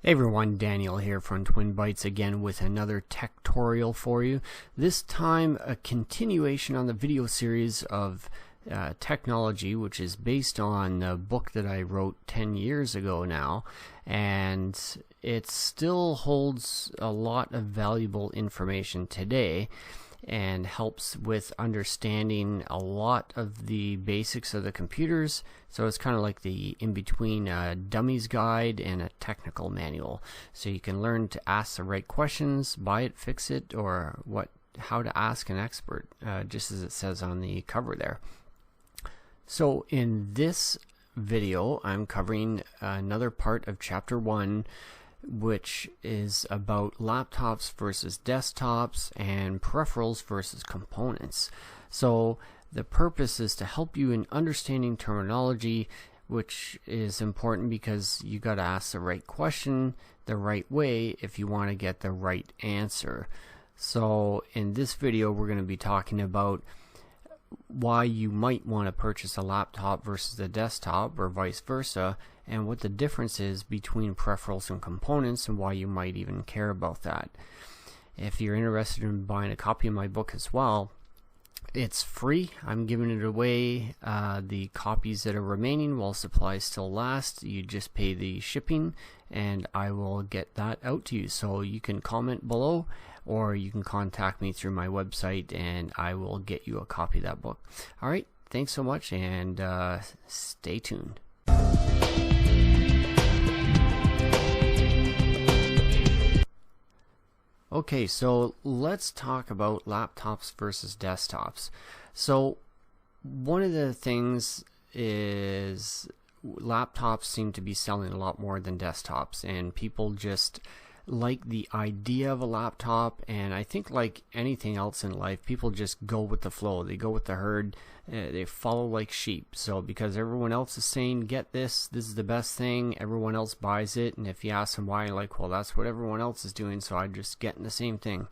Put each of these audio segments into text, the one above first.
Hey everyone, Daniel here from Twin Bytes again with another tech tutorial for you. This time a continuation on the video series of technology, which is based on a book that I wrote 10 years ago now, and it still holds a lot of valuable information today and helps with understanding a lot of the basics of the computers. So it's kind of like the in-between dummies guide and a technical manual. So you can learn to ask the right questions, buy it, fix it, or how to ask an expert, just as it says on the cover there. So in this video, I'm covering another part of Chapter 1, which is about laptops versus desktops and peripherals versus components. So the purpose is to help you in understanding terminology, which is important because you got to ask the right question the right way if you want to get the right answer. So in this video, we're going to be talking about why you might want to purchase a laptop versus a desktop or vice versa, and what the difference is between peripherals and components and why you might even care about that. If you're interested in buying a copy of my book as well, it's free. I'm giving it away, the copies that are remaining while supplies still last. You just pay the shipping and I will get that out to you. So you can comment below or you can contact me through my website and I will get you a copy of that book. Alright, thanks so much and stay tuned. Okay, so let's talk about laptops versus desktops. So one of the things is laptops seem to be selling a lot more than desktops, and people just like the idea of a laptop, and I think like anything else in life, people just go with the flow. They go with the herd. They follow like sheep. So because everyone else is saying get this is the best thing, everyone else buys it, and if you ask them why, you're like, well, that's what everyone else is doing, so I'm just getting the same thing.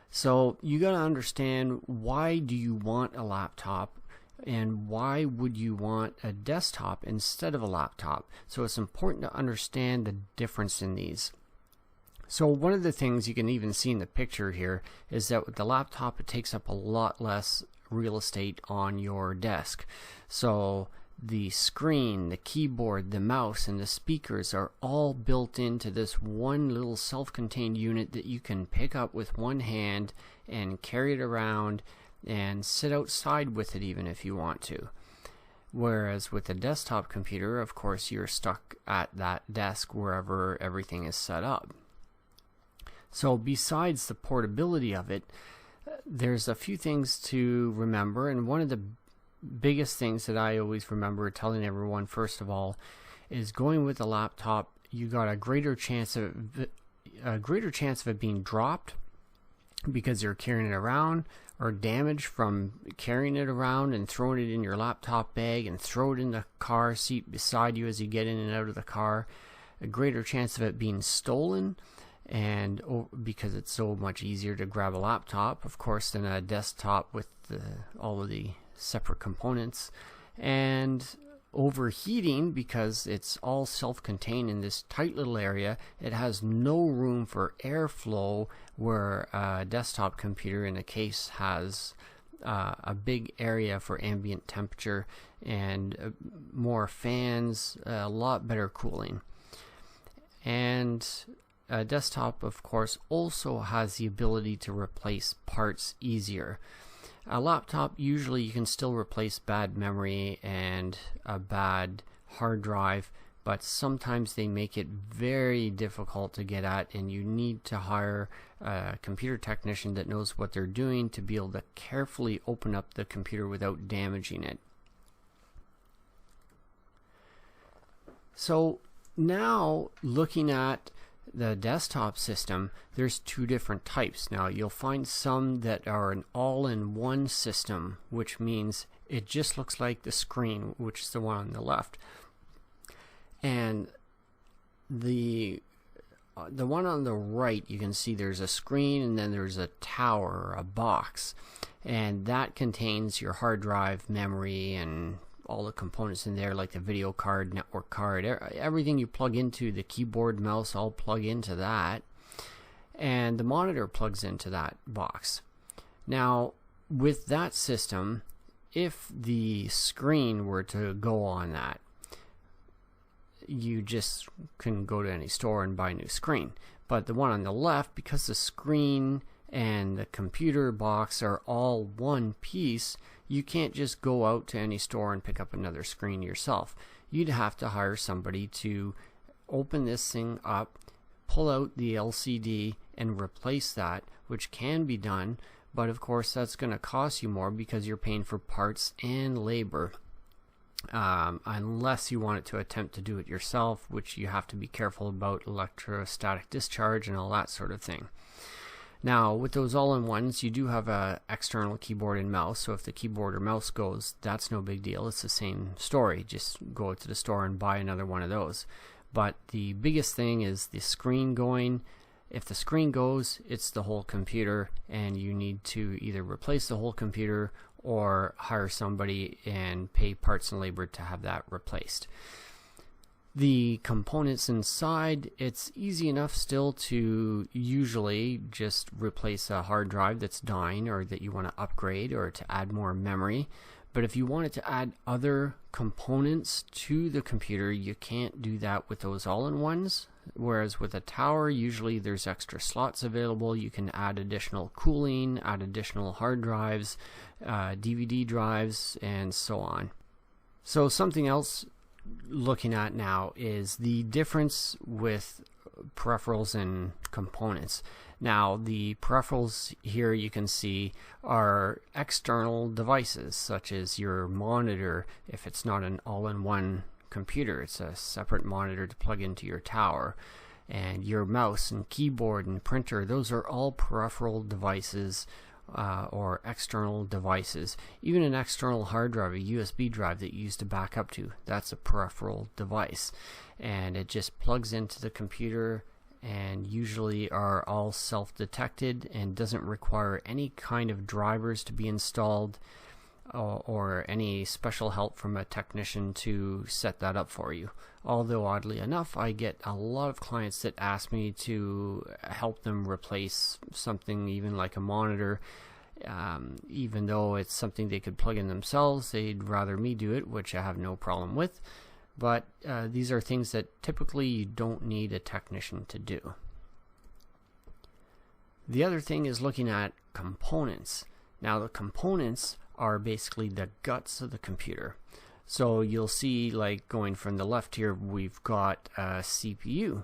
So you got to understand, why do you want a laptop and why would you want a desktop instead of a laptop? So it's important to understand the difference in these. So one of the things you can even see in the picture here is that with the laptop, it takes up a lot less real estate on your desk. So the screen, the keyboard, the mouse, and the speakers are all built into this one little self-contained unit that you can pick up with one hand and carry it around and sit outside with it even if you want to. Whereas with a desktop computer, of course, you're stuck at that desk wherever everything is set up. So besides the portability of it, there's a few things to remember, and one of the biggest things that I always remember telling everyone, first of all, is going with a laptop, you got a greater chance of it being dropped because you're carrying it around, or damaged from carrying it around and throwing it in your laptop bag and throw it in the car seat beside you as you get in and out of the car. A greater chance of it being stolen, and because it's so much easier to grab a laptop, of course, than a desktop with all of the separate components, and overheating because it's all self-contained in this tight little area. It has no room for airflow, where a desktop computer in a case has a big area for ambient temperature and more fans, a lot better cooling. And a desktop, of course, also has the ability to replace parts easier. A laptop, usually you can still replace bad memory and a bad hard drive, but sometimes they make it very difficult to get at, and you need to hire a computer technician that knows what they're doing to be able to carefully open up the computer without damaging it. So now, looking at the desktop system, there's two different types. Now you'll find some that are an all-in-one system, which means it just looks like the screen, which is the one on the left, and the one on the right, you can see there's a screen and then there's a tower or a box, and that contains your hard drive, memory, and all the components in there, like the video card, network card, everything you plug into the keyboard, mouse, all plug into that, and the monitor plugs into that box. Now with that system, if the screen were to go on that, you just can go to any store and buy a new screen. But the one on the left, because the screen and the computer box are all one piece, you can't just go out to any store and pick up another screen yourself. You'd have to hire somebody to open this thing up, pull out the LCD and replace that, which can be done, but of course that's going to cost you more because you're paying for parts and labor. Unless you want to attempt to do it yourself, which you have to be careful about electrostatic discharge and all that sort of thing. Now with those all-in-ones, you do have a external keyboard and mouse, so if the keyboard or mouse goes, that's no big deal. It's the same story. Just go to the store and buy another one of those. But the biggest thing is the screen going. If the screen goes, it's the whole computer, and you need to either replace the whole computer or hire somebody and pay parts and labor to have that replaced. The components inside, it's easy enough still to usually just replace a hard drive that's dying or that you want to upgrade or to add more memory. But if you wanted to add other components to the computer, you can't do that with those all-in-ones. Whereas with a tower, usually there's extra slots available. You can add additional cooling, add additional hard drives, DVD drives, and so on. So something else looking at now is the difference with peripherals and components. Now the peripherals here you can see are external devices, such as your monitor. If it's not an all-in-one computer, it's a separate monitor to plug into your tower, and your mouse and keyboard and printer, those are all peripheral devices or external devices. Even an external hard drive, a USB drive that you use to back up to, that's a peripheral device, and it just plugs into the computer and usually are all self-detected and doesn't require any kind of drivers to be installed or any special help from a technician to set that up for you. Although oddly enough, I get a lot of clients that ask me to help them replace something even like a monitor. Even though it's something they could plug in themselves, they'd rather me do it, which I have no problem with. But these are things that typically you don't need a technician to do. The other thing is looking at components. Now the components are basically the guts of the computer. So you'll see, like going from the left here, we've got a CPU,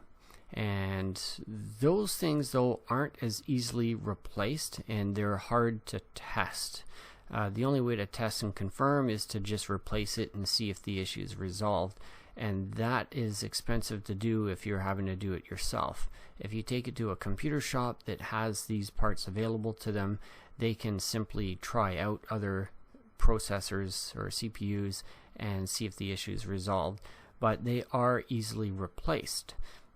and those things though aren't as easily replaced, and they're hard to test. The only way to test and confirm is to just replace it and see if the issue is resolved, and that is expensive to do if you're having to do it yourself. If you take it to a computer shop that has these parts available to them, they can simply try out other processors or CPUs and see if the issue is resolved. But they are easily replaced,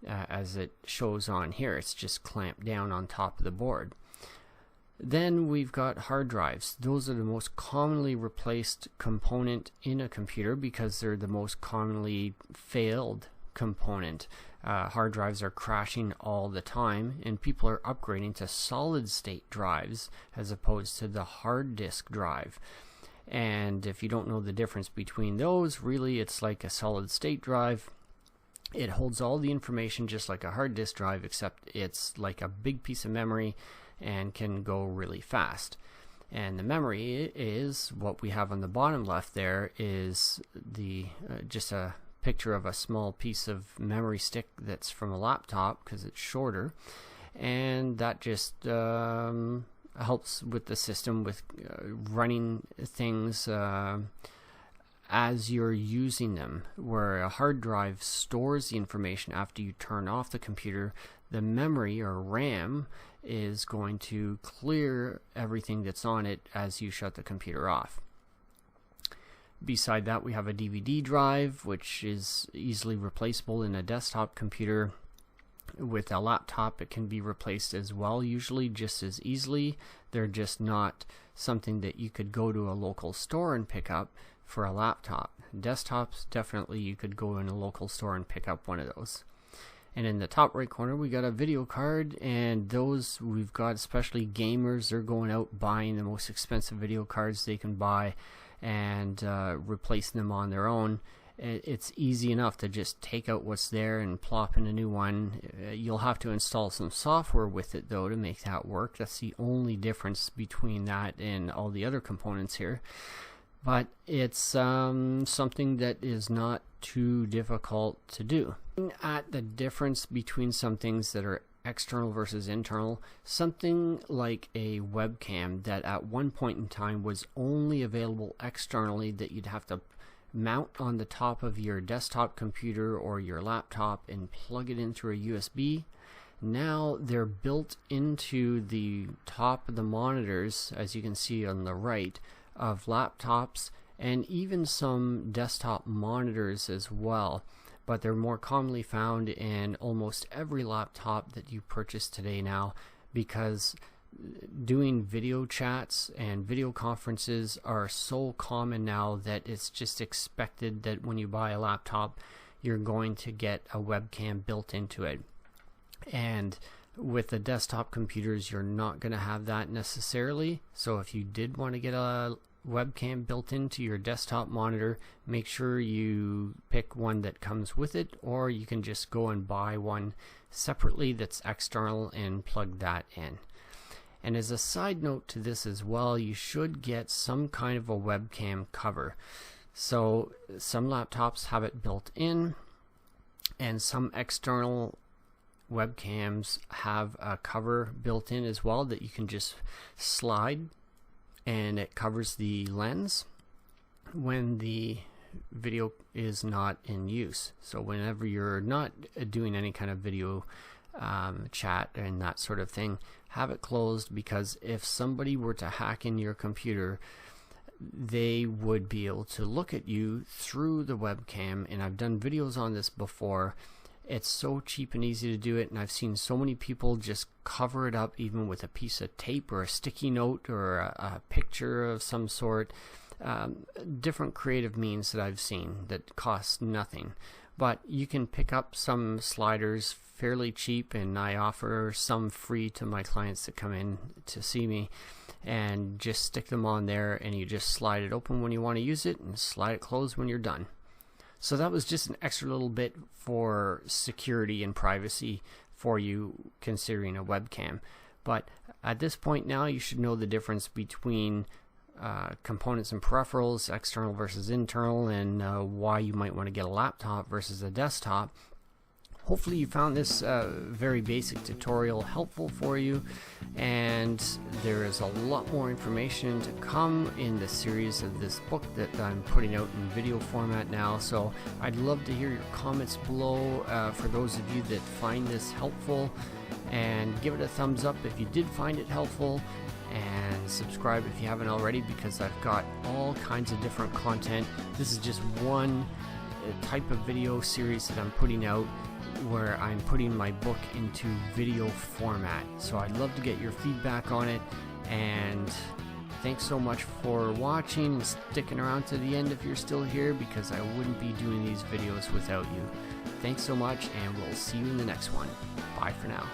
as it shows on here. It's just clamped down on top of the board. Then we've got hard drives. Those are the most commonly replaced component in a computer because they're the most commonly failed component. Hard drives are crashing all the time, and people are upgrading to solid state drives as opposed to the hard disk drive. And if you don't know the difference between those, really it's like a solid state drive. It holds all the information just like a hard disk drive, except it's like a big piece of memory and can go really fast. And the memory is what we have on the bottom left there, is the just a picture of a small piece of memory stick that's from a laptop because it's shorter, and that just helps with the system with running things as you're using them. Where a hard drive stores the information after you turn off the computer, the memory or RAM is going to clear everything that's on it as you shut the computer off. Beside that, we have a DVD drive, which is easily replaceable in a desktop computer. With a laptop, it can be replaced as well, usually just as easily. They're just not something that you could go to a local store and pick up. for a laptop. Desktops, definitely you could go in a local store and pick up one of those. And in the top right corner, we got a video card, and those we've got, especially gamers, they're going out buying the most expensive video cards they can buy and replacing them on their own. It's easy enough to just take out what's there and plop in a new one. You'll have to install some software with it though to make that work. That's the only difference between that and all the other components here. But it's something that is not too difficult to do. At the difference between some things that are external versus internal, something like a webcam that at one point in time was only available externally, that you'd have to mount on the top of your desktop computer or your laptop and plug it in through a USB. Now they're built into the top of the monitors, as you can see on the right, of laptops and even some desktop monitors as well. But they're more commonly found in almost every laptop that you purchase today now, because doing video chats and video conferences are so common now that it's just expected that when you buy a laptop you're going to get a webcam built into it. And with the desktop computers, you're not going to have that necessarily. So if you did want to get a webcam built into your desktop monitor, make sure you pick one that comes with it, or you can just go and buy one separately that's external and plug that in. And as a side note to this as well, you should get some kind of a webcam cover. So some laptops have it built in, and some external webcams have a cover built in as well that you can just slide, and it covers the lens when the video is not in use. So whenever you're not doing any kind of video chat and that sort of thing, have it closed, because if somebody were to hack in your computer, they would be able to look at you through the webcam. And I've done videos on this before. It's so cheap and easy to do it, and I've seen so many people just cover it up even with a piece of tape or a sticky note or a picture of some sort. Different creative means that I've seen that cost nothing. But you can pick up some sliders fairly cheap, and I offer some free to my clients that come in to see me, and just stick them on there, and you just slide it open when you want to use it and slide it closed when you're done. So that was just an extra little bit for security and privacy for you considering a webcam. But at this point now, you should know the difference between components and peripherals, external versus internal, and why you might want to get a laptop versus a desktop. Hopefully you found this very basic tutorial helpful for you, and there is a lot more information to come in the series of this book that I'm putting out in video format now. So I'd love to hear your comments below for those of you that find this helpful, and give it a thumbs up if you did find it helpful, and subscribe if you haven't already, because I've got all kinds of different content. This is just one type of video series that I'm putting out, where I'm putting my book into video format. So I'd love to get your feedback on it, and thanks so much for watching and sticking around to the end if you're still here, because I wouldn't be doing these videos without you. Thanks so much, and we'll see you in the next one. Bye for now.